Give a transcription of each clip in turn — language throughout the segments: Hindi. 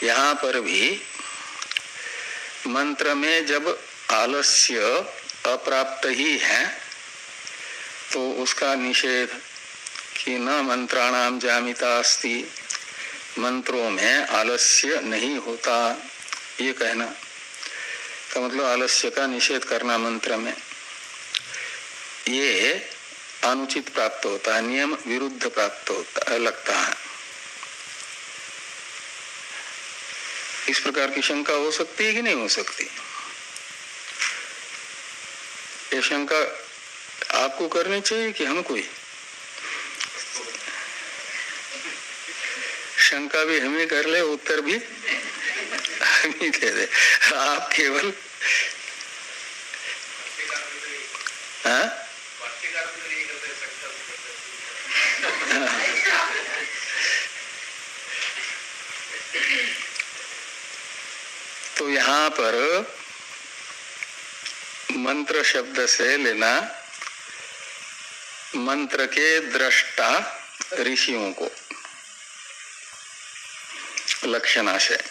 यहाँ पर भी मंत्र में जब आलस्य अप्राप्त ही है तो उसका निषेध कि न मंत्राणाम जामिता अस्ति, मंत्रों में आलस्य नहीं होता, ये कहना का मतलब आलस्य का निषेध करना मंत्र में, ये अनुचित प्राप्त होता है, नियम विरुद्ध प्राप्त होता लगता है। इस प्रकार की शंका हो सकती है कि नहीं हो सकती? ये शंका आपको करनी चाहिए कि हमको ही? शंका भी हम ही कर ले, उत्तर भी हम ही दे दे। आप केवल तो यहाँ पर मंत्र शब्द से लेना मंत्र के दृष्टा ऋषियों को लक्षणाशय।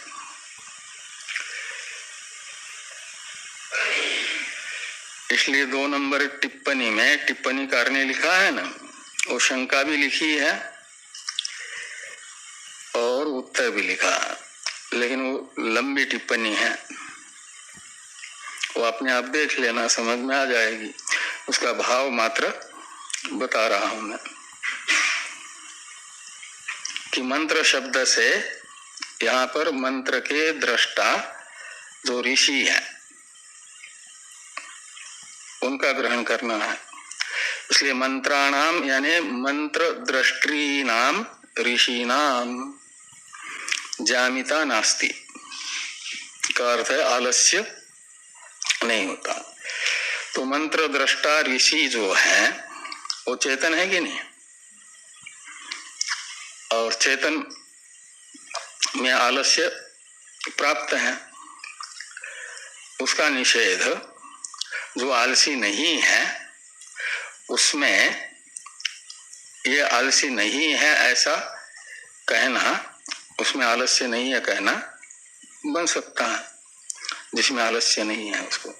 इसलिए 2 नंबर टिप्पणी में टिप्पणीकार ने लिखा है ना, वो शंका भी लिखी है और उत्तर भी लिखा है, लेकिन वो लंबी टिप्पणी है, वो अपने आप देख लेना, समझ में आ जाएगी। उसका भाव मात्र बता रहा हूं मैं कि मंत्र शब्द से यहाँ पर मंत्र के दृष्टा जो ऋषि है उनका ग्रहण करना है। इसलिए मंत्राणाम यानी मंत्र दृष्टि नाम ऋषि नाम जामिता नास्ति का अर्थ है आलस्य नहीं होता। तो मंत्र दृष्टा ऋषि जो है वो चेतन है कि नहीं? और चेतन में आलस्य प्राप्त है, उसका निषेध जो आलसी नहीं है उसमें ये आलसी नहीं है ऐसा कहना, उसमें आलस्य नहीं है कहना बन सकता है, जिसमें आलस्य नहीं है उसको।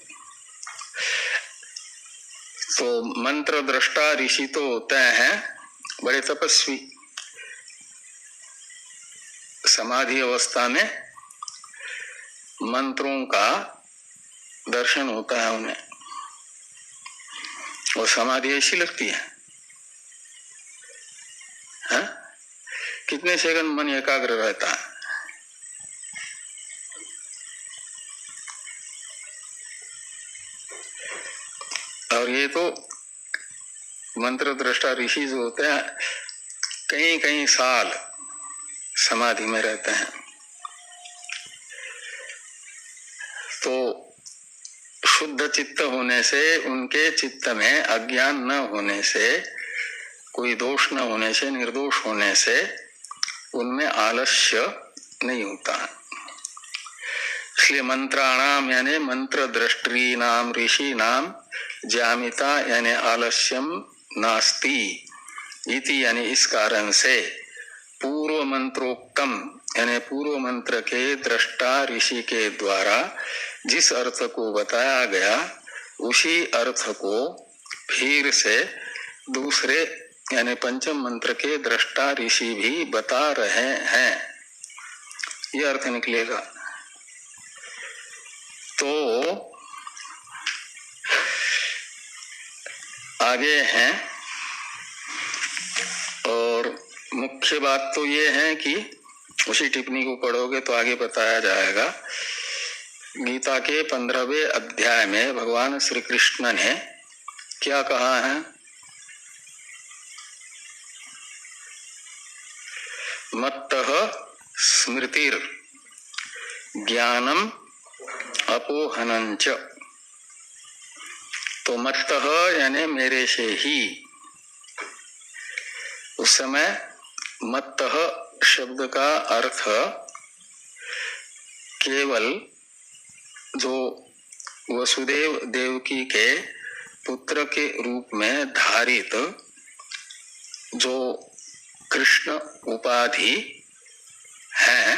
तो मंत्र दृष्टा ऋषि तो होते हैं बड़े तपस्वी, समाधि अवस्था में मंत्रों का दर्शन होता है उन्हें, और समाधि ऐसी लगती है, हा? कितने सेकंड मन एकाग्र रहता है? और ये तो मंत्र दृष्टा ऋषि जो होते हैं कई कई साल समाधि में रहते हैं। तो शुद्ध चित्त होने से, उनके चित्त में अज्ञान न होने से, कोई दोष न होने से, निर्दोष होने से उनमें आलस्य नहीं होता। इसलिए मंत्राणाम यानी मंत्र दृष्टि नाम ऋषि नाम जामिता यानी आलस्यम नास्ति इति यानी इस कारण से पूर्व मंत्रोक्तम यानी पूर्व मंत्र के दृष्टा ऋषि के द्वारा जिस अर्थ को बताया गया उसी अर्थ को फिर से दूसरे यानी पंचम मंत्र के दृष्टा ऋषि भी बता रहे हैं, यह अर्थ निकलेगा। तो आगे हैं, और मुख्य बात तो ये है कि उसी टिप्पणी को पढ़ोगे तो आगे बताया जाएगा। गीता के 15वें अध्याय में भगवान श्री कृष्ण ने क्या कहा है? मत्तः स्मृतिर ज्ञानम अपोहनंच। तो मत्तः यानी मेरे से ही। उस समय मत्तः शब्द का अर्थ केवल जो वसुदेव देवकी के पुत्र के रूप में धारित जो कृष्ण उपाधि है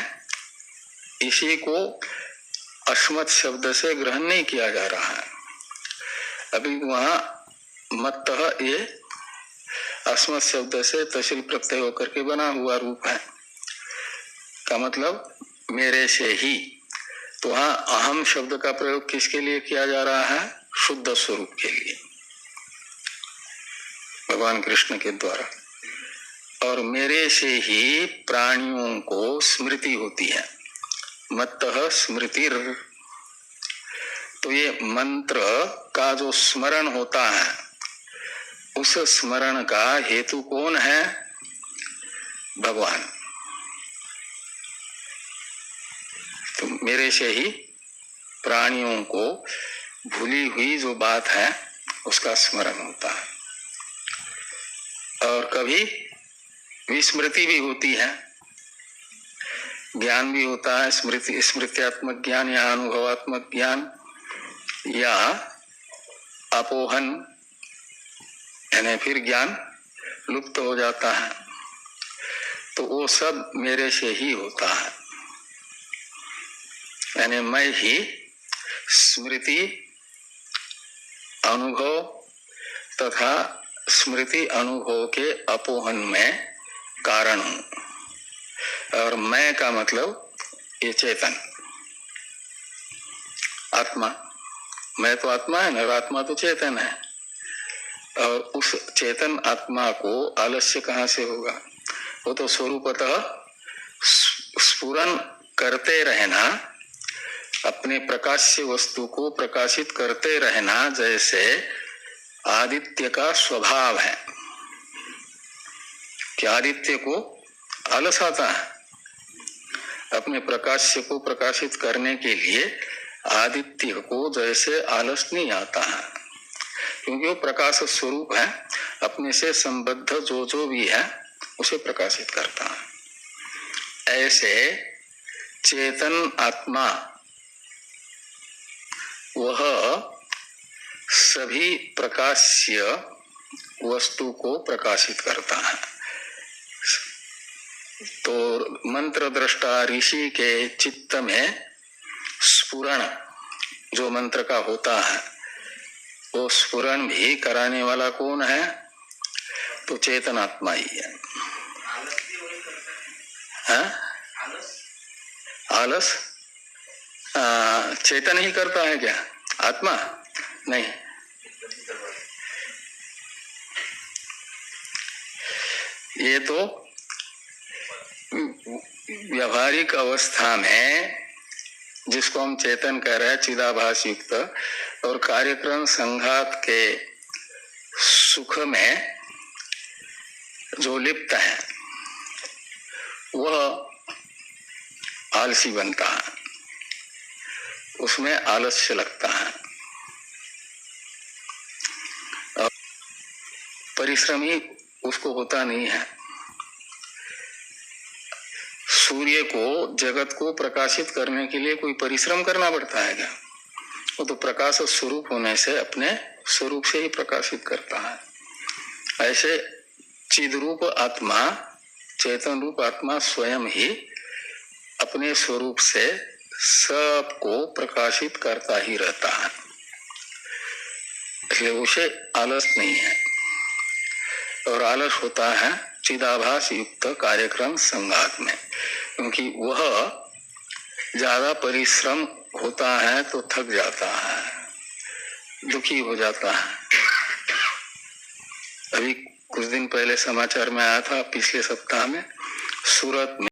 इसी को अस्मत् शब्द से ग्रहण नहीं किया जा रहा है। अभी वहां मत्तः ये अस्मत् शब्द से तहसील प्रत्यय होकर के बना हुआ रूप है, का मतलब मेरे से ही। तो वहां अहम शब्द का प्रयोग किसके लिए किया जा रहा है? शुद्ध स्वरूप के लिए, भगवान कृष्ण के द्वारा। और मेरे से ही प्राणियों को स्मृति होती है, मत्तः स्मृतिर्। तो ये मंत्र का जो स्मरण होता है, उस स्मरण का हेतु कौन है? भगवान। तो मेरे से ही प्राणियों को भूली हुई जो बात है उसका स्मरण होता है। और कभी विस्मृति भी होती है, ज्ञान भी होता है, स्मृति स्मृत्यात्मक ज्ञान या अनुभवात्मक ज्ञान या अपोहन, यानी फिर ज्ञान लुप्त हो जाता है। तो वो सब मेरे से ही होता है, यानी मैं ही स्मृति, अनुभव तथा स्मृति अनुभव के अपोहन में कारण हूं। और मैं का मतलब ये चेतन आत्मा, मैं तो आत्मा है ना, और आत्मा तो चेतन है। और उस चेतन आत्मा को आलस्य कहाँ से होगा? वो तो स्वरूपतः स्फुरन करते रहना, अपने प्रकाश्य वस्तु को प्रकाशित करते रहना, जैसे आदित्य का स्वभाव है कि आदित्य को आलस आता है। अपने प्रकाश्य को प्रकाशित करने के लिए आदित्य को जैसे आलस नहीं आता है, क्योंकि वो प्रकाश स्वरूप है, अपने से संबद्ध जो जो भी है उसे प्रकाशित करता है। ऐसे चेतन आत्मा वह सभी प्रकाश्य वस्तु को प्रकाशित करता है। तो मंत्र दृष्टा ऋषि के चित्त में स्फुरण जो मंत्र का होता है, वो स्फुरण भी कराने वाला कौन है? तो चेतन आत्मा ही है। आलस चेतन ही करता है क्या? आत्मा नहीं। ये तो व्यावहारिक अवस्था में जिसको हम चेतन कह रहे हैं, चिदाभास युक्त, और कार्यक्रम संघात के सुख में जो लिप्त है वह आलसी बनता है, उसमें आलस्य लगता है। और परिश्रम ही उसको होता नहीं है। सूर्य को, जगत को प्रकाशित करने के लिए कोई परिश्रम करना पड़ता है क्या? वो तो प्रकाश स्वरूप होने से अपने स्वरूप से ही प्रकाशित करता है। ऐसे चिद्रूप आत्मा, चेतन रूप आत्मा स्वयं ही अपने स्वरूप से सबको प्रकाशित करता ही रहता है, इसलिए उसे आलस नहीं है। और आलस होता है चिदाभास युक्त कार्यक्रम संघात में, क्योंकि वह ज्यादा परिश्रम होता है तो थक जाता है, दुखी हो जाता है। अभी कुछ दिन पहले समाचार में आया था, पिछले सप्ताह में सूरत में